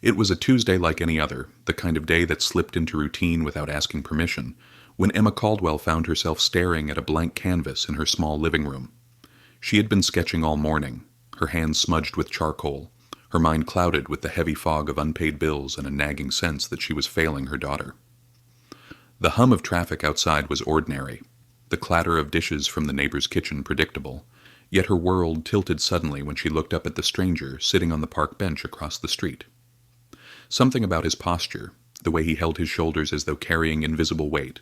It was a Tuesday like any other, the kind of day that slipped into routine without asking permission, when Emma Caldwell found herself staring at a blank canvas in her small living room. She had been sketching all morning, her hands smudged with charcoal, her mind clouded with the heavy fog of unpaid bills and a nagging sense that she was failing her daughter. The hum of traffic outside was ordinary, the clatter of dishes from the neighbor's kitchen predictable, yet her world tilted suddenly when she looked up at the stranger sitting on the park bench across the street. Something about his posture, the way he held his shoulders as though carrying invisible weight,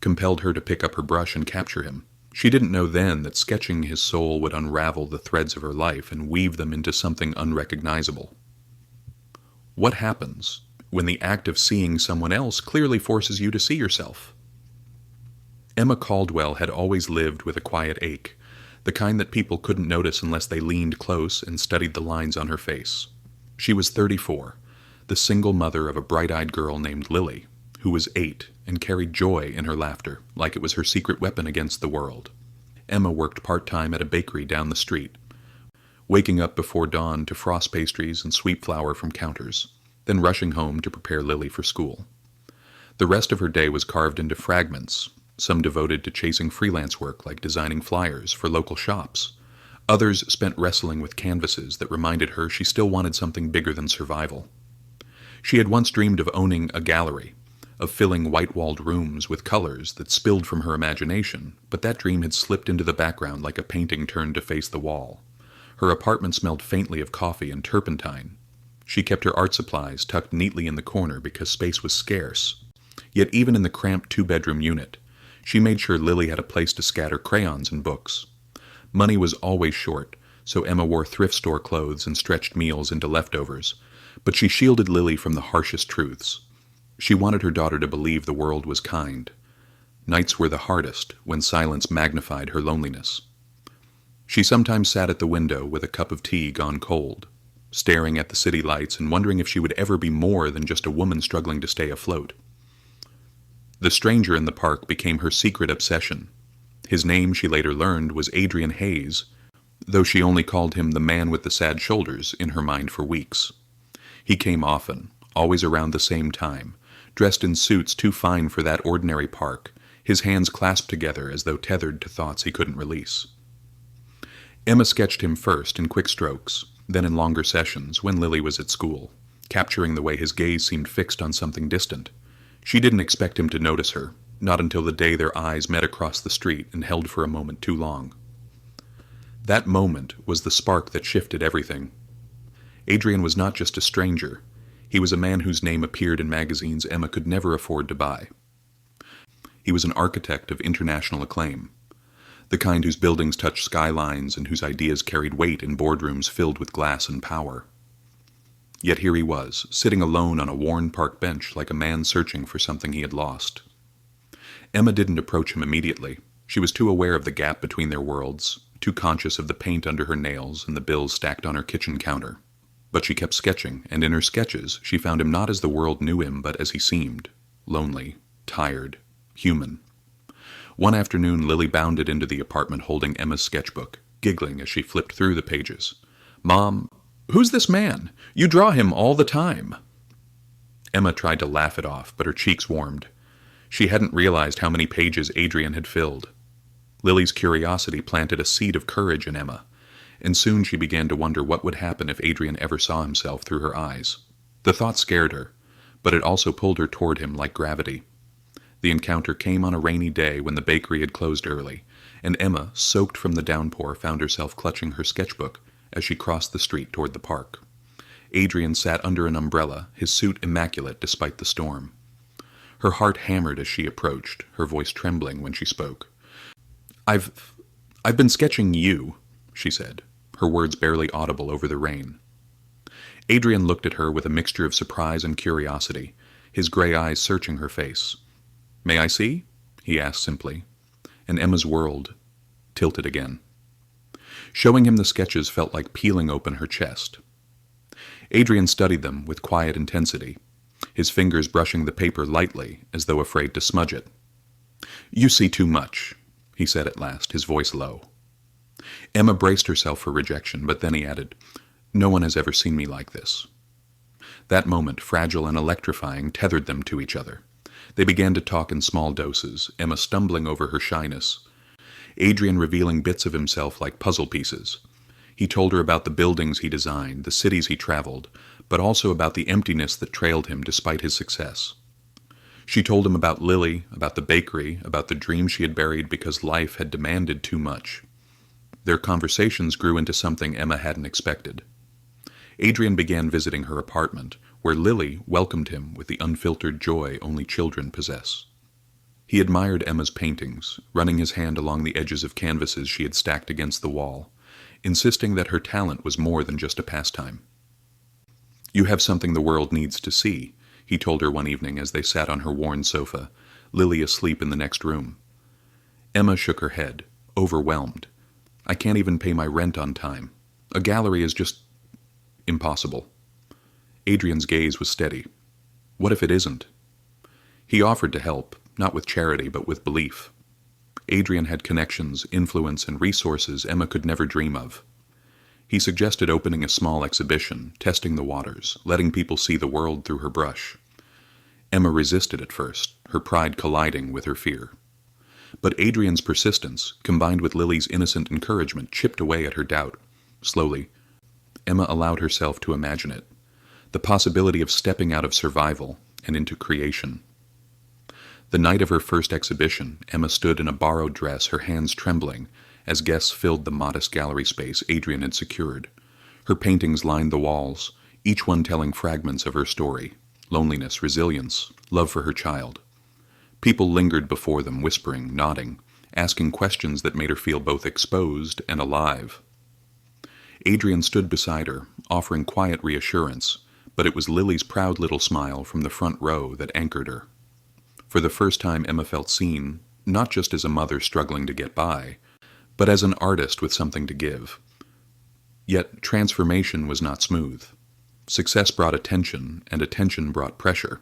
compelled her to pick up her brush and capture him. She didn't know then that sketching his soul would unravel the threads of her life and weave them into something unrecognizable. What happens when the act of seeing someone else clearly forces you to see yourself? Emma Caldwell had always lived with a quiet ache, the kind that people couldn't notice unless they leaned close and studied the lines on her face. She was 34, the single mother of a bright-eyed girl named Lily, who was 8 and carried joy in her laughter, like it was her secret weapon against the world. Emma worked part-time at a bakery down the street, waking up before dawn to frost pastries and sweep flour from counters, then rushing home to prepare Lily for school. The rest of her day was carved into fragments, some devoted to chasing freelance work like designing flyers for local shops. Others spent wrestling with canvases that reminded her she still wanted something bigger than survival. She had once dreamed of owning a gallery, of filling white-walled rooms with colors that spilled from her imagination, but that dream had slipped into the background like a painting turned to face the wall. Her apartment smelled faintly of coffee and turpentine. She kept her art supplies tucked neatly in the corner because space was scarce. Yet even in the cramped two-bedroom unit, she made sure Lily had a place to scatter crayons and books. Money was always short, so Emma wore thrift store clothes and stretched meals into leftovers, but she shielded Lily from the harshest truths. She wanted her daughter to believe the world was kind. Nights were the hardest, when silence magnified her loneliness. She sometimes sat at the window with a cup of tea gone cold, staring at the city lights and wondering if she would ever be more than just a woman struggling to stay afloat. The stranger in the park became her secret obsession. His name, she later learned, was Adrian Hayes, though she only called him the man with the sad shoulders in her mind for weeks. He came often, always around the same time, dressed in suits too fine for that ordinary park, his hands clasped together as though tethered to thoughts he couldn't release. Emma sketched him first in quick strokes, then in longer sessions when Lily was at school, capturing the way his gaze seemed fixed on something distant. She didn't expect him to notice her, not until the day their eyes met across the street and held for a moment too long. That moment was the spark that shifted everything. Adrian was not just a stranger. He was a man whose name appeared in magazines Emma could never afford to buy. He was an architect of international acclaim, the kind whose buildings touched skylines and whose ideas carried weight in boardrooms filled with glass and power. Yet here he was, sitting alone on a worn park bench like a man searching for something he had lost. Emma didn't approach him immediately. She was too aware of the gap between their worlds, too conscious of the paint under her nails and the bills stacked on her kitchen counter. But she kept sketching, and in her sketches she found him not as the world knew him, but as he seemed, lonely, tired, human. One afternoon Lily bounded into the apartment holding Emma's sketchbook, giggling as she flipped through the pages. "Mom, who's this man? You draw him all the time." Emma tried to laugh it off, but her cheeks warmed. She hadn't realized how many pages Adrian had filled. Lily's curiosity planted a seed of courage in Emma, and soon she began to wonder what would happen if Adrian ever saw himself through her eyes. The thought scared her, but it also pulled her toward him like gravity. The encounter came on a rainy day when the bakery had closed early, and Emma, soaked from the downpour, found herself clutching her sketchbook as she crossed the street toward the park. Adrian sat under an umbrella, his suit immaculate despite the storm. Her heart hammered as she approached, her voice trembling when she spoke. I've been sketching you," she said, her words barely audible over the rain. Adrian looked at her with a mixture of surprise and curiosity, his gray eyes searching her face. "May I see?" he asked simply, and Emma's world tilted again. Showing him the sketches felt like peeling open her chest. Adrian studied them with quiet intensity, his fingers brushing the paper lightly as though afraid to smudge it. "You see too much," he said at last, his voice low. Emma braced herself for rejection, but then he added, "No one has ever seen me like this." That moment, fragile and electrifying, tethered them to each other. They began to talk in small doses, Emma stumbling over her shyness, Adrian revealing bits of himself like puzzle pieces. He told her about the buildings he designed, the cities he traveled, but also about the emptiness that trailed him despite his success. She told him about Lily, about the bakery, about the dream she had buried because life had demanded too much. Their conversations grew into something Emma hadn't expected. Adrian began visiting her apartment, where Lily welcomed him with the unfiltered joy only children possess. He admired Emma's paintings, running his hand along the edges of canvases she had stacked against the wall, insisting that her talent was more than just a pastime. "You have something the world needs to see," he told her one evening as they sat on her worn sofa, Lily asleep in the next room. Emma shook her head, overwhelmed. "I can't even pay my rent on time. A gallery is just impossible." Adrian's gaze was steady. "What if it isn't?" He offered to help, not with charity but with belief. Adrian had connections, influence, and resources Emma could never dream of. He suggested opening a small exhibition, testing the waters, letting people see the world through her brush. Emma resisted at first, her pride colliding with her fear. But Adrian's persistence, combined with Lily's innocent encouragement, chipped away at her doubt. Slowly, Emma allowed herself to imagine it, the possibility of stepping out of survival and into creation. The night of her first exhibition, Emma stood in a borrowed dress, her hands trembling, as guests filled the modest gallery space Adrian had secured. Her paintings lined the walls, each one telling fragments of her story: loneliness, resilience, love for her child. People lingered before them, whispering, nodding, asking questions that made her feel both exposed and alive. Adrian stood beside her, offering quiet reassurance, but it was Lily's proud little smile from the front row that anchored her. For the first time, Emma felt seen, not just as a mother struggling to get by, but as an artist with something to give. Yet transformation was not smooth. Success brought attention, and attention brought pressure.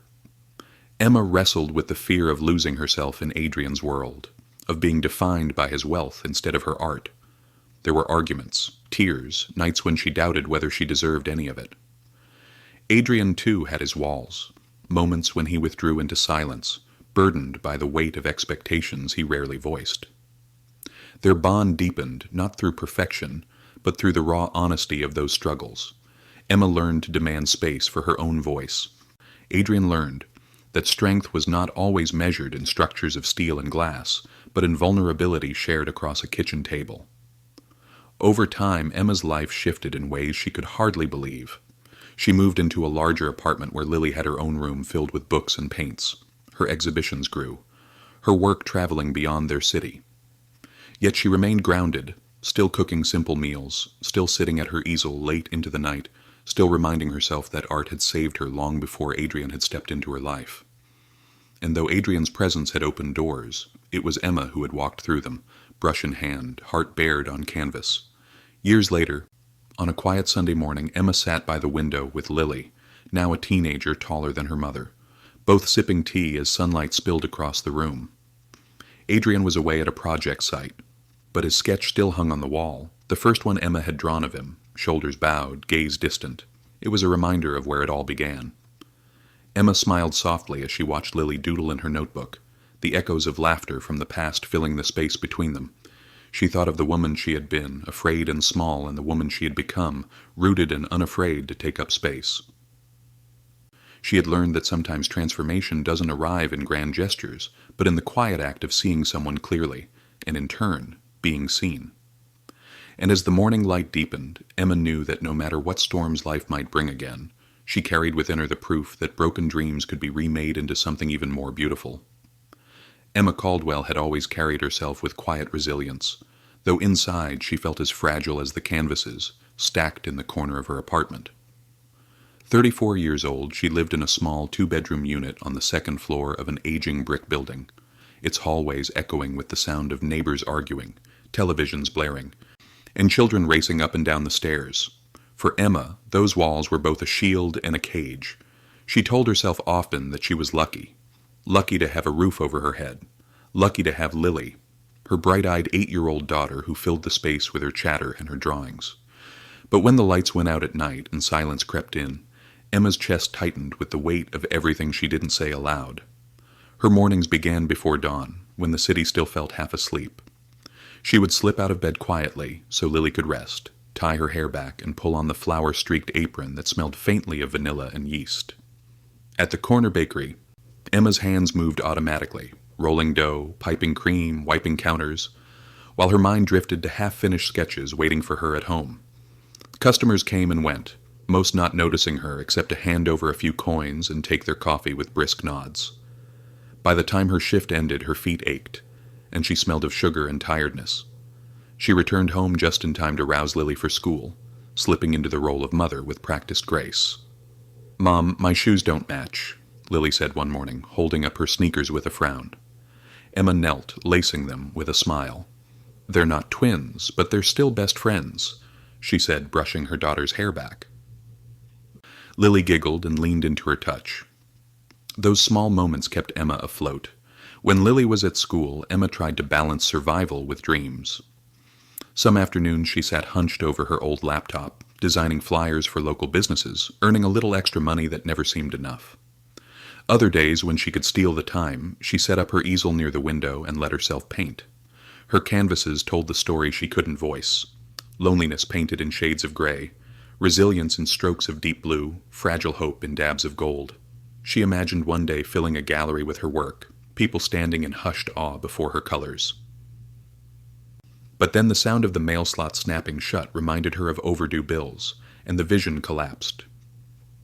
Emma wrestled with the fear of losing herself in Adrian's world, of being defined by his wealth instead of her art. There were arguments, tears, nights when she doubted whether she deserved any of it. Adrian, too, had his walls, moments when he withdrew into silence, burdened by the weight of expectations he rarely voiced. Their bond deepened, not through perfection, but through the raw honesty of those struggles. Emma learned to demand space for her own voice. Adrian learned that strength was not always measured in structures of steel and glass, but in vulnerability shared across a kitchen table. Over time, Emma's life shifted in ways she could hardly believe. She moved into a larger apartment where Lily had her own room filled with books and paints. Her exhibitions grew, her work traveling beyond their city. Yet she remained grounded, still cooking simple meals, still sitting at her easel late into the night, still reminding herself that art had saved her long before Adrian had stepped into her life. And though Adrian's presence had opened doors, it was Emma who had walked through them, brush in hand, heart bared on canvas. Years later, on a quiet Sunday morning, Emma sat by the window with Lily, now a teenager taller than her mother, both sipping tea as sunlight spilled across the room. Adrian was away at a project site, but his sketch still hung on the wall, the first one Emma had drawn of him, shoulders bowed, gaze distant. It was a reminder of where it all began. Emma smiled softly as she watched Lily doodle in her notebook, the echoes of laughter from the past filling the space between them. She thought of the woman she had been, afraid and small, and the woman she had become, rooted and unafraid to take up space. She had learned that sometimes transformation doesn't arrive in grand gestures, but in the quiet act of seeing someone clearly, and in turn, being seen. And as the morning light deepened, Emma knew that no matter what storms life might bring again, she carried within her the proof that broken dreams could be remade into something even more beautiful. Emma Caldwell had always carried herself with quiet resilience, though inside she felt as fragile as the canvases stacked in the corner of her apartment. 34 years old, she lived in a small 2-bedroom unit on the second floor of an aging brick building, its hallways echoing with the sound of neighbors arguing, televisions blaring, and children racing up and down the stairs. For Emma, those walls were both a shield and a cage. She told herself often that she was lucky to have a roof over her head, lucky to have Lily, her bright-eyed 8-year-old daughter who filled the space with her chatter and her drawings. But when the lights went out at night and silence crept in, Emma's chest tightened with the weight of everything she didn't say aloud. Her mornings began before dawn, when the city still felt half asleep. She would slip out of bed quietly so Lily could rest, tie her hair back, and pull on the flour-streaked apron that smelled faintly of vanilla and yeast. At the corner bakery, Emma's hands moved automatically, rolling dough, piping cream, wiping counters, while her mind drifted to half-finished sketches waiting for her at home. Customers came and went, most not noticing her except to hand over a few coins and take their coffee with brisk nods. By the time her shift ended, her feet ached, and she smelled of sugar and tiredness. She returned home just in time to rouse Lily for school, slipping into the role of mother with practiced grace. "Mom, my shoes don't match," Lily said one morning, holding up her sneakers with a frown. Emma knelt, lacing them with a smile. "They're not twins, but they're still best friends," she said, brushing her daughter's hair back. Lily giggled and leaned into her touch. Those small moments kept Emma afloat. When Lily was at school, Emma tried to balance survival with dreams. Some afternoons she sat hunched over her old laptop, designing flyers for local businesses, earning a little extra money that never seemed enough. Other days, when she could steal the time, she set up her easel near the window and let herself paint. Her canvases told the story she couldn't voice. Loneliness painted in shades of gray, resilience in strokes of deep blue, fragile hope in dabs of gold. She imagined one day filling a gallery with her work, people standing in hushed awe before her colors. But then the sound of the mail slot snapping shut reminded her of overdue bills, and the vision collapsed.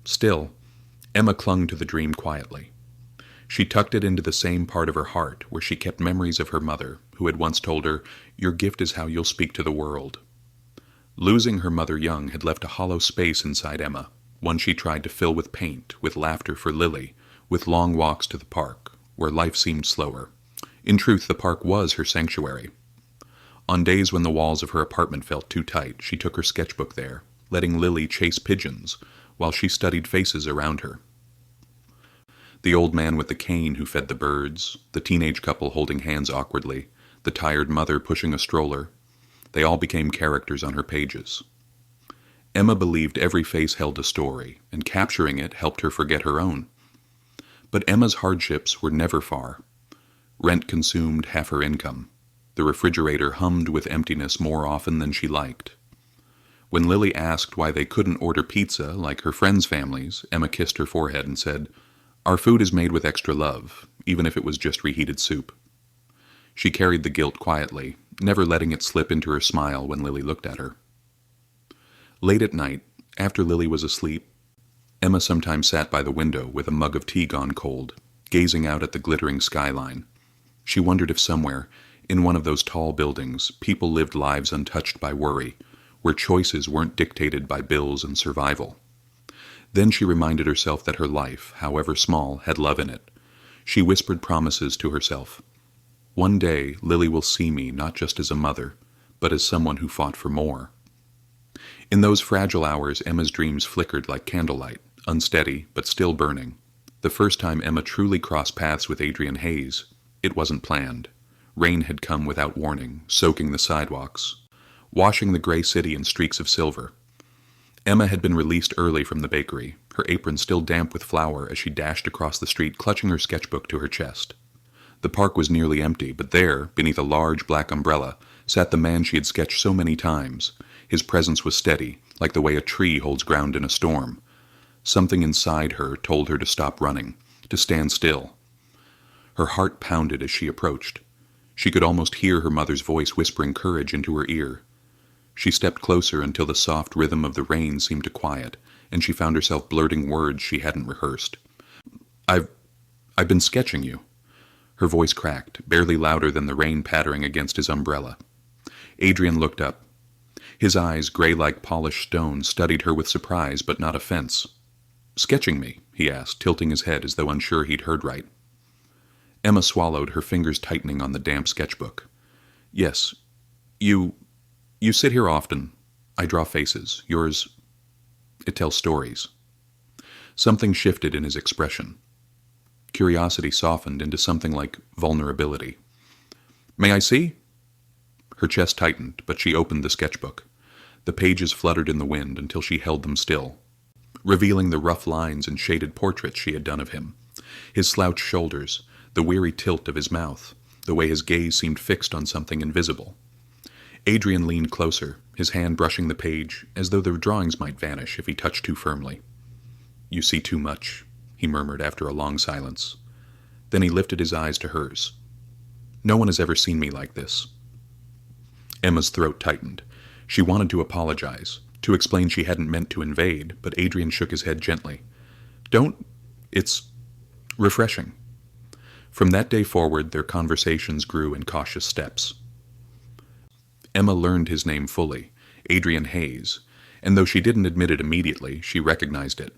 Still, Emma clung to the dream quietly. She tucked it into the same part of her heart where she kept memories of her mother, who had once told her, "Your gift is how you'll speak to the world." Losing her mother young had left a hollow space inside Emma, one she tried to fill with paint, with laughter for Lily, with long walks to the park, where life seemed slower. In truth, the park was her sanctuary. On days when the walls of her apartment felt too tight, she took her sketchbook there, letting Lily chase pigeons while she studied faces around her. The old man with the cane who fed the birds, the teenage couple holding hands awkwardly, the tired mother pushing a stroller, they all became characters on her pages. Emma believed every face held a story, and capturing it helped her forget her own. But Emma's hardships were never far. Rent consumed half her income. The refrigerator hummed with emptiness more often than she liked. When Lily asked why they couldn't order pizza like her friends' families, Emma kissed her forehead and said, "Our food is made with extra love, even if it was just reheated soup." She carried the guilt quietly, never letting it slip into her smile when Lily looked at her. Late at night, after Lily was asleep, Emma sometimes sat by the window with a mug of tea gone cold, gazing out at the glittering skyline. She wondered if somewhere, in one of those tall buildings, people lived lives untouched by worry, where choices weren't dictated by bills and survival. Then she reminded herself that her life, however small, had love in it. She whispered promises to herself. One day, Lily will see me not just as a mother, but as someone who fought for more. In those fragile hours, Emma's dreams flickered like candlelight, unsteady, but still burning. The first time Emma truly crossed paths with Adrian Hayes, it wasn't planned. Rain had come without warning, soaking the sidewalks, washing the gray city in streaks of silver. Emma had been released early from the bakery, her apron still damp with flour as she dashed across the street, clutching her sketchbook to her chest. The park was nearly empty, but there, beneath a large black umbrella, sat the man she had sketched so many times. His presence was steady, like the way a tree holds ground in a storm. Something inside her told her to stop running, to stand still. Her heart pounded as she approached. She could almost hear her mother's voice whispering courage into her ear. She stepped closer until the soft rhythm of the rain seemed to quiet, and she found herself blurting words she hadn't rehearsed. I've been sketching you." Her voice cracked, barely louder than the rain pattering against his umbrella. Adrian looked up. His eyes, gray like polished stone, studied her with surprise but not offense. "Sketching me?" he asked, tilting his head as though unsure he'd heard right. Emma swallowed, her fingers tightening on the damp sketchbook. "Yes. You sit here often. I draw faces. Yours, it tells stories." Something shifted in his expression. Curiosity softened into something like vulnerability. "May I see?" Her chest tightened, but she opened the sketchbook. The pages fluttered in the wind until she held them still. revealing the rough lines and shaded portraits she had done of him, his slouched shoulders, the weary tilt of his mouth, the way his gaze seemed fixed on something invisible. Adrian leaned closer, his hand brushing the page, as though the drawings might vanish if he touched too firmly. "You see too much," he murmured after a long silence. Then he lifted his eyes to hers. "No one has ever seen me like this." Emma's throat tightened. She wanted to apologize, to explain she hadn't meant to invade, but Adrian shook his head gently. "Don't. It's refreshing." From that day forward, their conversations grew in cautious steps. Emma learned his name fully, Adrian Hayes, and though she didn't admit it immediately, she recognized it.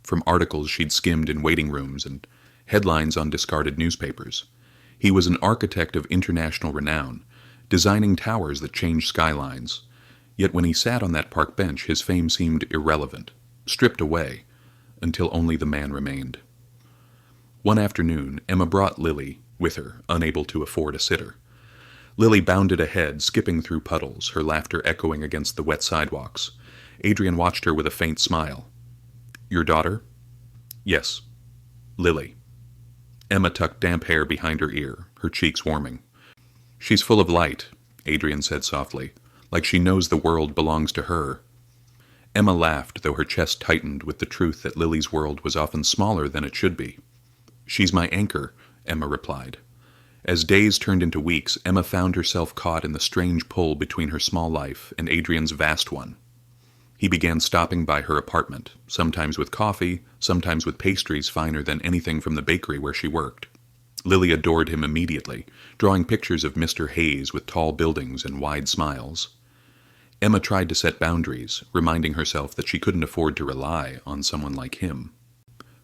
From articles she'd skimmed in waiting rooms and headlines on discarded newspapers. He was an architect of international renown, designing towers that changed skylines. Yet when he sat on that park bench, his fame seemed irrelevant, stripped away, until only the man remained. One afternoon, Emma brought Lily with her, unable to afford a sitter. Lily bounded ahead, skipping through puddles, her laughter echoing against the wet sidewalks. Adrian watched her with a faint smile. "Your daughter?" "Yes." "Lily." Emma tucked damp hair behind her ear, her cheeks warming. "She's full of light," Adrian said softly, "like she knows the world belongs to her." Emma laughed, though her chest tightened with the truth that Lily's world was often smaller than it should be. "She's my anchor," Emma replied. As days turned into weeks, Emma found herself caught in the strange pull between her small life and Adrian's vast one. He began stopping by her apartment, sometimes with coffee, sometimes with pastries finer than anything from the bakery where she worked. Lily adored him immediately, drawing pictures of Mr. Hayes with tall buildings and wide smiles. Emma tried to set boundaries, reminding herself that she couldn't afford to rely on someone like him.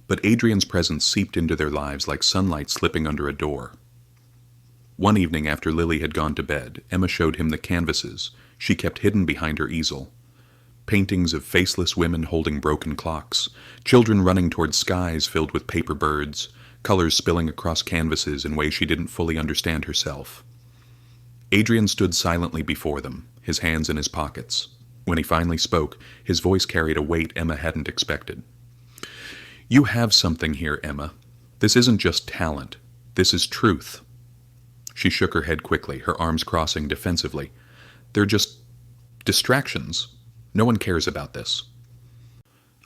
But Adrian's presence seeped into their lives like sunlight slipping under a door. One evening after Lily had gone to bed, Emma showed him the canvases she kept hidden behind her easel. Paintings of faceless women holding broken clocks, children running toward skies filled with paper birds, colors spilling across canvases in ways she didn't fully understand herself. Adrian stood silently before them, his hands in his pockets. When he finally spoke, his voice carried a weight Emma hadn't expected. "You have something here, Emma. This isn't just talent. This is truth." She shook her head quickly, her arms crossing defensively. "They're just distractions. No one cares about this.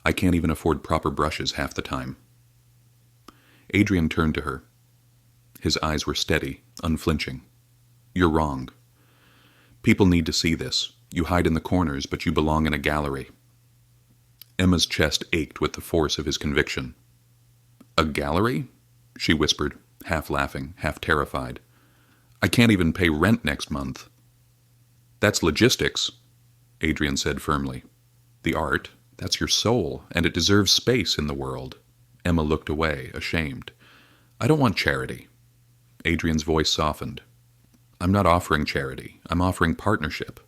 I can't even afford proper brushes half the time." Adrian turned to her. His eyes were steady, unflinching. "You're wrong. People need to see this. You hide in the corners, but you belong in a gallery." Emma's chest ached with the force of his conviction. "A gallery?" she whispered, half laughing, half terrified. "I can't even pay rent next month." "That's logistics," Adrian said firmly. "The art, that's your soul, and it deserves space in the world." Emma looked away, ashamed. "I don't want charity." Adrian's voice softened. "I'm not offering charity. I'm offering partnership.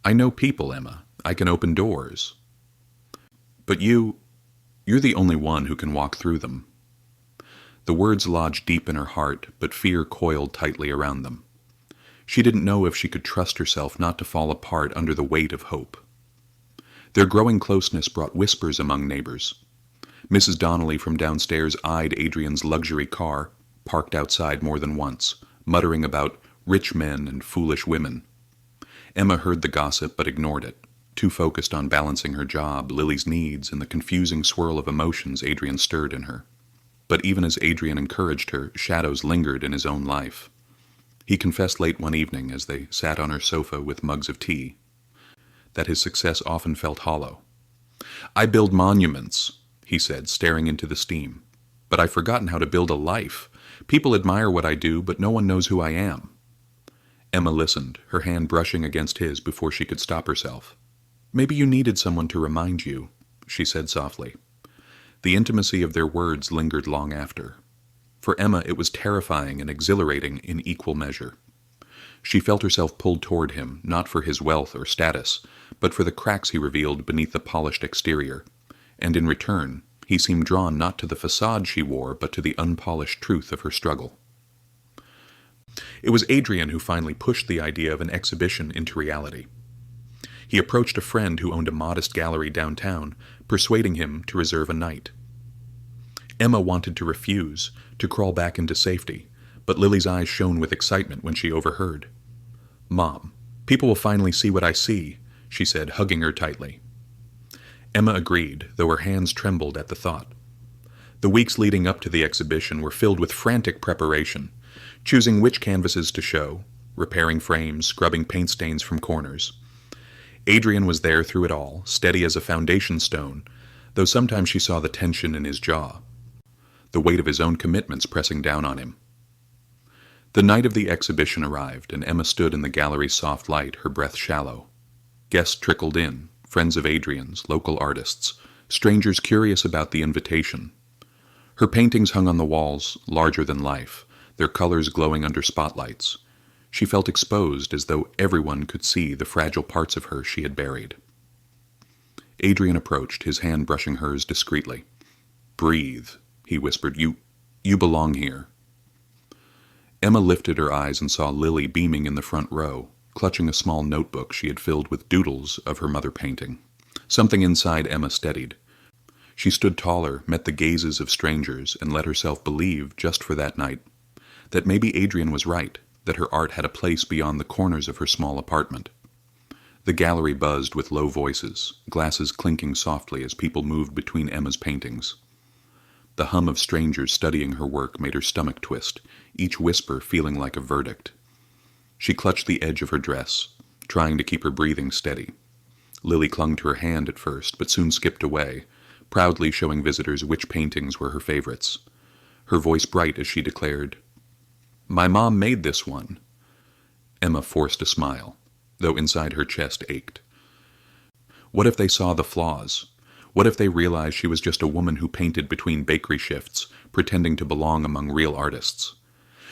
I know people, Emma. I can open doors. But you're the only one who can walk through them." The words lodged deep in her heart, but fear coiled tightly around them. She didn't know if she could trust herself not to fall apart under the weight of hope. Their growing closeness brought whispers among neighbors. Mrs. Donnelly from downstairs eyed Adrian's luxury car, parked outside more than once, muttering about rich men and foolish women. Emma heard the gossip but ignored it, too focused on balancing her job, Lily's needs, and the confusing swirl of emotions Adrian stirred in her. But even as Adrian encouraged her, shadows lingered in his own life. He confessed late one evening, as they sat on her sofa with mugs of tea, that his success often felt hollow. "I build monuments," he said, staring into the steam. "But I've forgotten how to build a life. People admire what I do, but no one knows who I am." Emma listened, her hand brushing against his before she could stop herself. "Maybe you needed someone to remind you," she said softly. The intimacy of their words lingered long after. For Emma, it was terrifying and exhilarating in equal measure. She felt herself pulled toward him, not for his wealth or status, but for the cracks he revealed beneath the polished exterior, and in return, he seemed drawn not to the facade she wore, but to the unpolished truth of her struggle. It was Adrian who finally pushed the idea of an exhibition into reality. He approached a friend who owned a modest gallery downtown, persuading him to reserve a night. Emma wanted to refuse, to crawl back into safety, but Lily's eyes shone with excitement when she overheard. "Mom, people will finally see what I see," she said, hugging her tightly. Emma agreed, though her hands trembled at the thought. The weeks leading up to the exhibition were filled with frantic preparation, choosing which canvases to show, repairing frames, scrubbing paint stains from corners. Adrian was there through it all, steady as a foundation stone, though sometimes she saw the tension in his jaw, the weight of his own commitments pressing down on him. The night of the exhibition arrived, and Emma stood in the gallery's soft light, her breath shallow. Guests trickled in, friends of Adrian's, local artists, strangers curious about the invitation. Her paintings hung on the walls, larger than life, their colors glowing under spotlights. She felt exposed, as though everyone could see the fragile parts of her she had buried. Adrian approached, his hand brushing hers discreetly. "Breathe," he whispered. You belong here." Emma lifted her eyes and saw Lily beaming in the front row, clutching a small notebook she had filled with doodles of her mother painting. Something inside Emma steadied. She stood taller, met the gazes of strangers, and let herself believe, just for that night, that maybe Adrian was right, that her art had a place beyond the corners of her small apartment. The gallery buzzed with low voices, glasses clinking softly as people moved between Emma's paintings. The hum of strangers studying her work made her stomach twist, each whisper feeling like a verdict. She clutched the edge of her dress, trying to keep her breathing steady. Lily clung to her hand at first, but soon skipped away, proudly showing visitors which paintings were her favorites. Her voice bright as she declared, "My mom made this one." Emma forced a smile, though inside her chest ached. What if they saw the flaws? What if they realized she was just a woman who painted between bakery shifts, pretending to belong among real artists?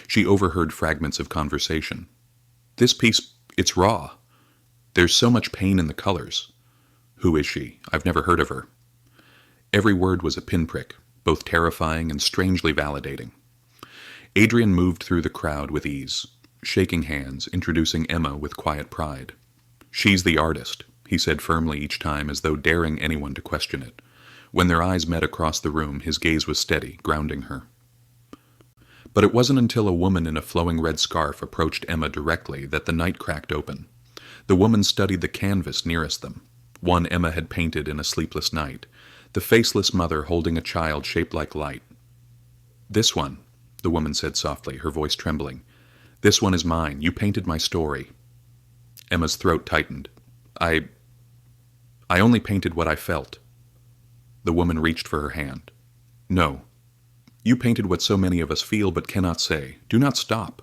She overheard fragments of conversation. "This piece, it's raw. There's so much pain in the colors. Who is she? I've never heard of her." Every word was a pinprick, both terrifying and strangely validating. Adrian moved through the crowd with ease, shaking hands, introducing Emma with quiet pride. "She's the artist," he said firmly each time, as though daring anyone to question it. When their eyes met across the room, his gaze was steady, grounding her. But it wasn't until a woman in a flowing red scarf approached Emma directly that the night cracked open. The woman studied the canvas nearest them, one Emma had painted in a sleepless night, the faceless mother holding a child shaped like light. "This one," the woman said softly, her voice trembling. "This one is mine. You painted my story." Emma's throat tightened. I only painted what I felt." The woman reached for her hand. "No. You painted what so many of us feel but cannot say. Do not stop."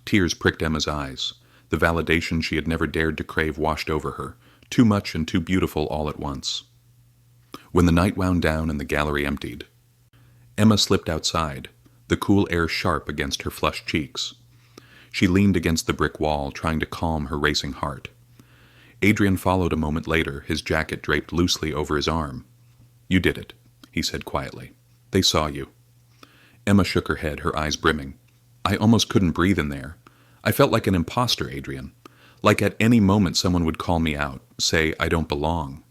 Tears pricked Emma's eyes. The validation she had never dared to crave washed over her, too much and too beautiful all at once. When the night wound down and the gallery emptied, Emma slipped outside, the cool air sharp against her flushed cheeks. She leaned against the brick wall, trying to calm her racing heart. Adrian followed a moment later, his jacket draped loosely over his arm. "You did it," he said quietly. "They saw you." Emma shook her head, her eyes brimming. "I almost couldn't breathe in there. I felt like an imposter, Adrian. Like at any moment someone would call me out, say I don't belong."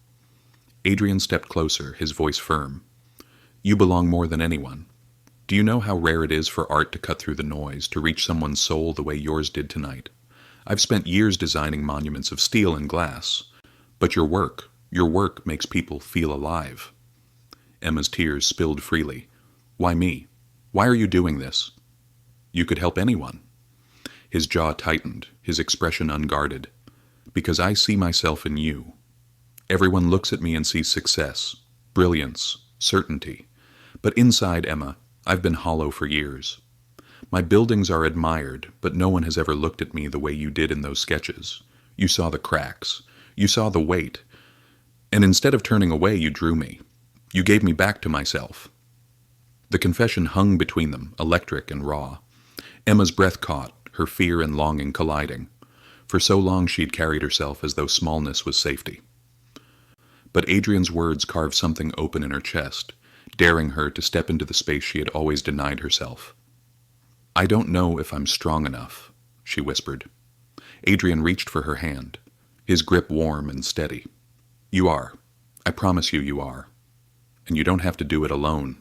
Adrian stepped closer, his voice firm. "You belong more than anyone. Do you know how rare it is for art to cut through the noise, to reach someone's soul the way yours did tonight? I've spent years designing monuments of steel and glass, but your work makes people feel alive." Emma's tears spilled freely. "Why me? Why are you doing this?" "You could help anyone." His jaw tightened, his expression unguarded. "Because I see myself in you. Everyone looks at me and sees success, brilliance, certainty. But inside, Emma, I've been hollow for years. My buildings are admired, but no one has ever looked at me the way you did in those sketches. You saw the cracks. You saw the weight. And instead of turning away, you drew me. You gave me back to myself." The confession hung between them, electric and raw. Emma's breath caught, her fear and longing colliding. For so long she had carried herself as though smallness was safety. But Adrian's words carved something open in her chest, daring her to step into the space she had always denied herself. "I don't know if I'm strong enough," she whispered. Adrian reached for her hand. his grip warm and steady. "You are. I promise you, you are. And you don't have to do it alone."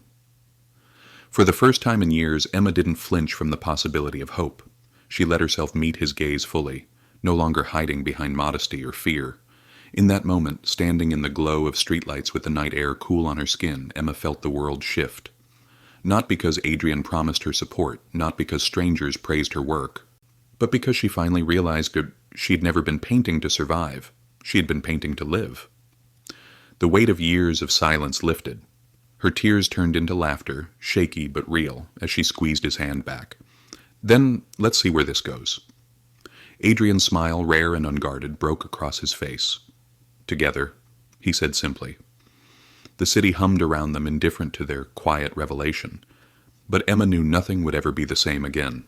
For the first time in years, Emma didn't flinch from the possibility of hope. She let herself meet his gaze fully, no longer hiding behind modesty or fear. In that moment, standing in the glow of streetlights with the night air cool on her skin, Emma felt the world shift. Not because Adrian promised her support, not because strangers praised her work, but because she finally realized that she'd never been painting to survive. She had been painting to live. The weight of years of silence lifted. Her tears turned into laughter, shaky but real, as she squeezed his hand back. "Then let's see where this goes." Adrian's smile, rare and unguarded, broke across his face. "Together," he said simply. The city hummed around them, indifferent to their quiet revelation. But Emma knew nothing would ever be the same again.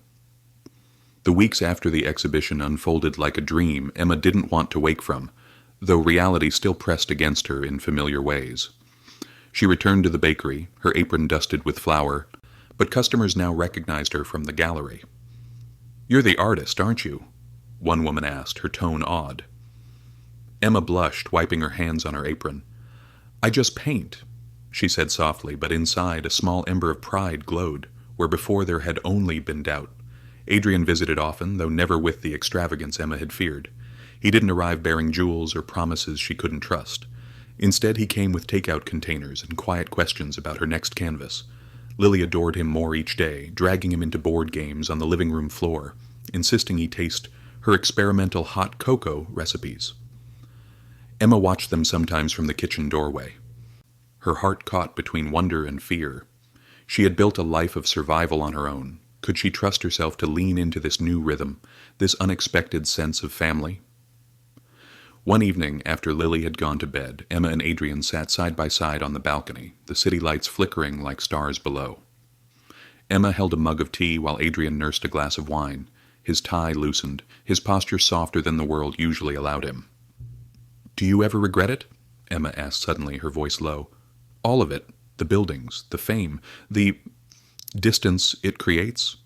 The weeks after the exhibition unfolded like a dream Emma didn't want to wake from, though reality still pressed against her in familiar ways. She returned to the bakery, her apron dusted with flour, but customers now recognized her from the gallery. "You're the artist, aren't you?" one woman asked, her tone awed. Emma blushed, wiping her hands on her apron. "I just paint," she said softly, but inside a small ember of pride glowed, where before there had only been doubt. Adrian visited often, though never with the extravagance Emma had feared. He didn't arrive bearing jewels or promises she couldn't trust. Instead, he came with takeout containers and quiet questions about her next canvas. Lily adored him more each day, dragging him into board games on the living room floor, insisting he taste her experimental hot cocoa recipes. Emma watched them sometimes from the kitchen doorway. Her heart caught between wonder and fear. She had built a life of survival on her own. Could she trust herself to lean into this new rhythm, this unexpected sense of family? One evening, after Lily had gone to bed, Emma and Adrian sat side by side on the balcony, the city lights flickering like stars below. Emma held a mug of tea while Adrian nursed a glass of wine, his tie loosened, his posture softer than the world usually allowed him. "Do you ever regret it?" Emma asked suddenly, her voice low. "All of it, the buildings, the fame, the distance it creates?"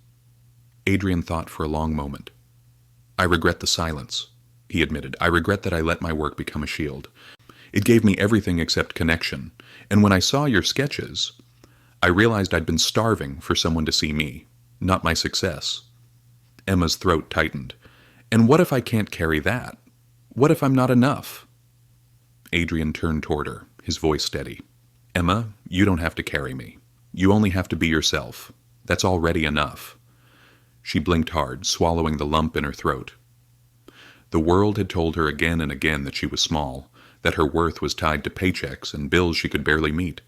Adrian thought for a long moment. "I regret the silence," he admitted. "I regret that I let my work become a shield. It gave me everything except connection, and when I saw your sketches, I realized I'd been starving for someone to see me, not my success." Emma's throat tightened. "And what if I can't carry that? What if I'm not enough?" Adrian turned toward her, his voice steady. "Emma, you don't have to carry me. You only have to be yourself. That's already enough." She blinked hard, swallowing the lump in her throat. The world had told her again and again that she was small, that her worth was tied to paychecks and bills she could barely meet.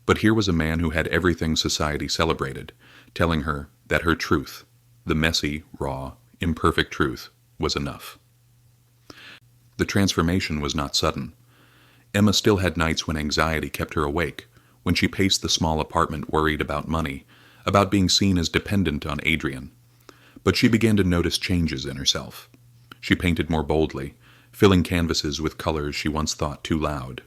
But here was a man who had everything society celebrated, telling her that her truth, the messy, raw, imperfect truth, was enough. The transformation was not sudden. Emma still had nights when anxiety kept her awake, when she paced the small apartment worried about money, about being seen as dependent on Adrian. But she began to notice changes in herself. She painted more boldly, filling canvases with colors she once thought too loud.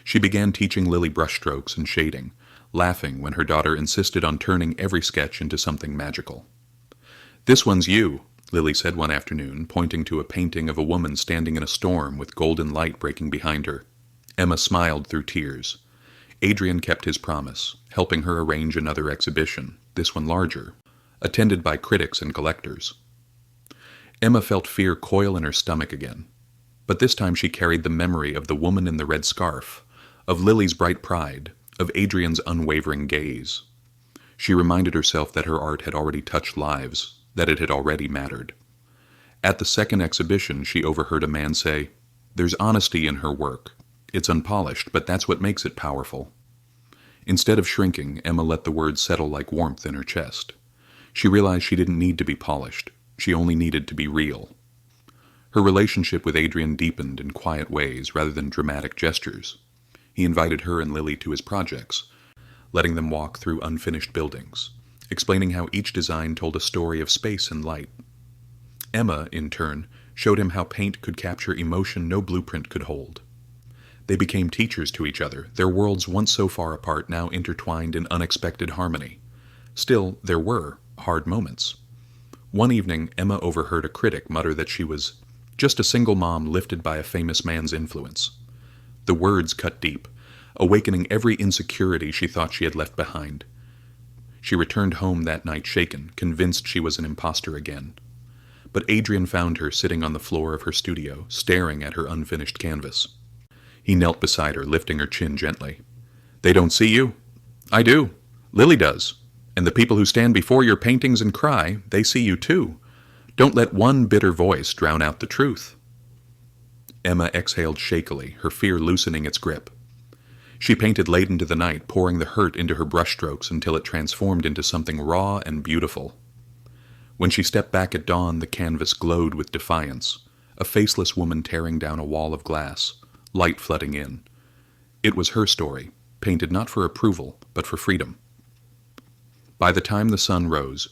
She began teaching Lily brushstrokes and shading, laughing when her daughter insisted on turning every sketch into something magical. "This one's you," Lily said one afternoon, pointing to a painting of a woman standing in a storm with golden light breaking behind her. Emma smiled through tears. Adrian kept his promise, helping her arrange another exhibition, this one larger, attended by critics and collectors. Emma felt fear coil in her stomach again, but this time she carried the memory of the woman in the red scarf, of Lily's bright pride, of Adrian's unwavering gaze. She reminded herself that her art had already touched lives, that it had already mattered. At the second exhibition, she overheard a man say, "There's honesty in her work. It's unpolished, but that's what makes it powerful." Instead of shrinking, Emma let the words settle like warmth in her chest. She realized she didn't need to be polished. She only needed to be real. Her relationship with Adrian deepened in quiet ways rather than dramatic gestures. He invited her and Lily to his projects, letting them walk through unfinished buildings, explaining how each design told a story of space and light. Emma, in turn, showed him how paint could capture emotion no blueprint could hold. They became teachers to each other, their worlds once so far apart now intertwined in unexpected harmony. Still, there were hard moments. One evening, Emma overheard a critic mutter that she was Just a single mom lifted by a famous man's influence. The words cut deep, awakening every insecurity she thought she had left behind. She returned home that night shaken, convinced she was an imposter again. But Adrian found her sitting on the floor of her studio, staring at her unfinished canvas. He knelt beside her, lifting her chin gently. "They don't see you. I do. Lily does. And the people who stand before your paintings and cry, they see you too. Don't let one bitter voice drown out the truth." Emma exhaled shakily, her fear loosening its grip. She painted late into the night, pouring the hurt into her brushstrokes until it transformed into something raw and beautiful. When she stepped back at dawn, the canvas glowed with defiance, a faceless woman tearing down a wall of glass, light flooding in. It was her story, painted not for approval, but for freedom. By the time the sun rose,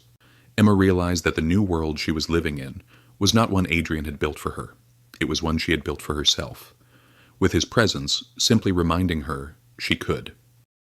Emma realized that the new world she was living in was not one Adrian had built for her. It was one she had built for herself, with his presence simply reminding her she could.